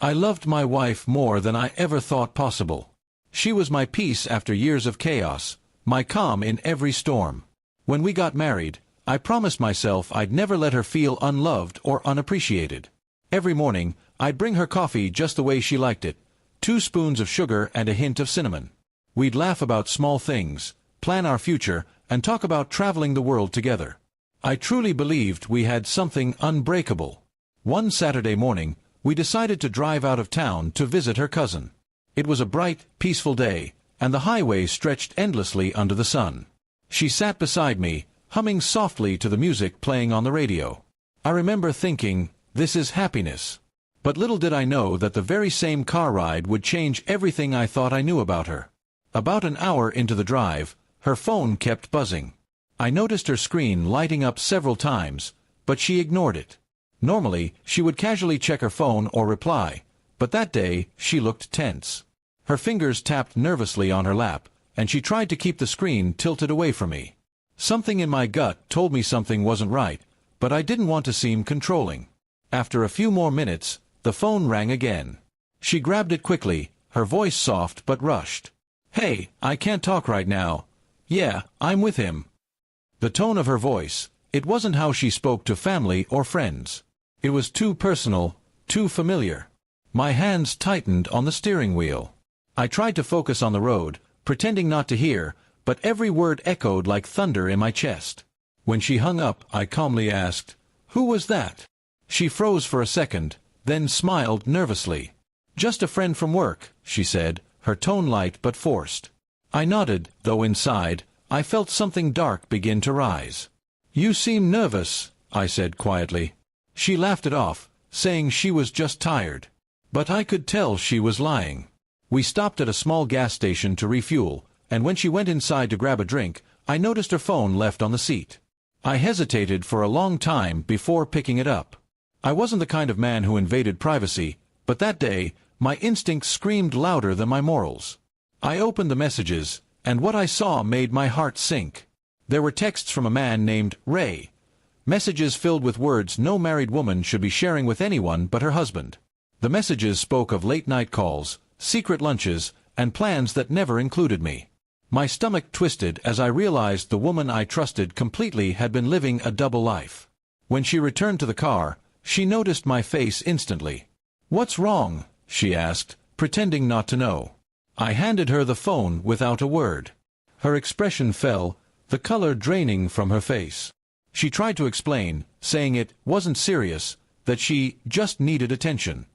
I loved my wife more than I ever thought possible. She was my peace after years of chaos, my calm in every storm. When we got married, I promised myself I'd never let her feel unloved or unappreciated. Every morning, I'd bring her coffee just the way she liked it, 2 spoons of sugar and a hint of cinnamon. We'd laugh about small things, plan our future, and talk about traveling the world together. I truly believed we had something unbreakable. One Saturday morning, we decided to drive out of town to visit her cousin. It was a bright, peaceful day, and the highway stretched endlessly under the sun. She sat beside me, humming softly to the music playing on the radio. I remember thinking, this is happiness. But little did I know that the very same car ride would change everything I thought I knew about her. About an hour into the drive, her phone kept buzzing. I noticed her screen lighting up several times, but she ignored it. Normally, she would casually check her phone or reply, but that day, she looked tense. Her fingers tapped nervously on her lap, and she tried to keep the screen tilted away from me. Something in my gut told me something wasn't right, but I didn't want to seem controlling. After a few more minutes, the phone rang again. She grabbed it quickly, her voice soft but rushed. "Hey, I can't talk right now. Yeah, I'm with him." The tone of her voice, it wasn't how she spoke to family or friends. It was too personal, too familiar. My hands tightened on the steering wheel. I tried to focus on the road, pretending not to hear, but every word echoed like thunder in my chest. When she hung up, I calmly asked, "Who was that?" She froze for a second, then smiled nervously. "Just a friend from work," she said, her tone light but forced. I nodded, though inside, I felt something dark begin to rise. "You seem nervous," I said quietly. She laughed it off, saying she was just tired. But I could tell she was lying. We stopped at a small gas station to refuel, and when she went inside to grab a drink, I noticed her phone left on the seat. I hesitated for a long time before picking it up. I wasn't the kind of man who invaded privacy, but that day, my instincts screamed louder than my morals. I opened the messages, and what I saw made my heart sink. There were texts from a man named Ray. Messages filled with words no married woman should be sharing with anyone but her husband. The messages spoke of late-night calls, secret lunches, and plans that never included me. My stomach twisted as I realized the woman I trusted completely had been living a double life. When she returned to the car, she noticed my face instantly. "What's wrong?" she asked, pretending not to know. I handed her the phone without a word. Her expression fell, the color draining from her face. She tried to explain, saying it wasn't serious, that she just needed attention.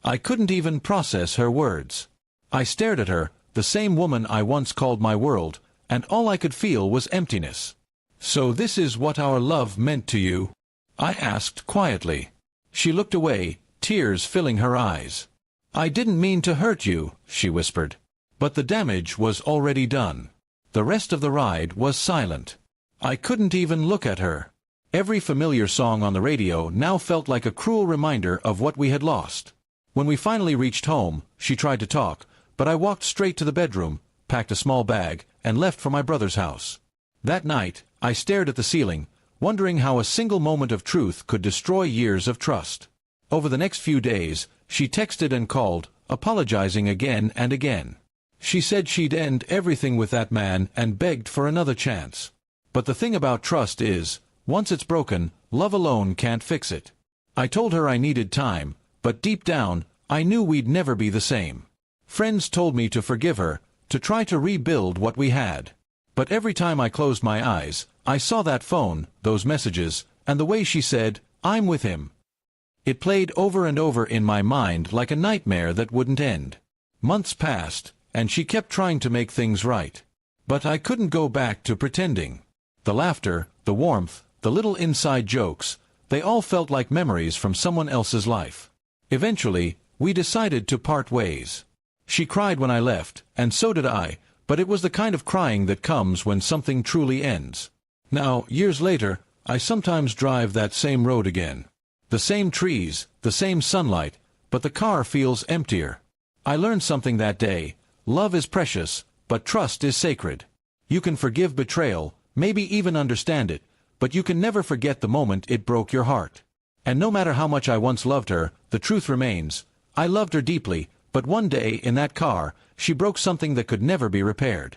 I couldn't even process her words. I stared at her, the same woman I once called my world, and all I could feel was emptiness. "So this is what our love meant to you?" I asked quietly. She looked away, tears filling her eyes. "I didn't mean to hurt you," she whispered. But the damage was already done. The rest of the ride was silent. I couldn't even look at her. Every familiar song on the radio now felt like a cruel reminder of what we had lost. When we finally reached home, she tried to talk, but I walked straight to the bedroom, packed a small bag, and left for my brother's house. That night, I stared at the ceiling, wondering how a single moment of truth could destroy years of trust. Over the next few days, she texted and called, apologizing again and again. She said she'd end everything with that man and begged for another chance. But the thing about trust is, once it's broken, love alone can't fix it. I told her I needed time, but deep down, I knew we'd never be the same. Friends told me to forgive her, to try to rebuild what we had. But every time I closed my eyes, I saw that phone, those messages, and the way she said, "I'm with him." It played over and over in my mind like a nightmare that wouldn't end. Months passed, and she kept trying to make things right. But I couldn't go back to pretending. The laughter, the warmth, the little inside jokes, they all felt like memories from someone else's life. Eventually, we decided to part ways. She cried when I left, and so did I, but it was the kind of crying that comes when something truly ends. Now, years later, I sometimes drive that same road again. The same trees, the same sunlight, but the car feels emptier. I learned something that day. Love is precious, but trust is sacred. You can forgive betrayal, maybe even understand it, but you can never forget the moment it broke your heart. And no matter how much I once loved her, the truth remains, I loved her deeply, but one day, in that car, she broke something that could never be repaired.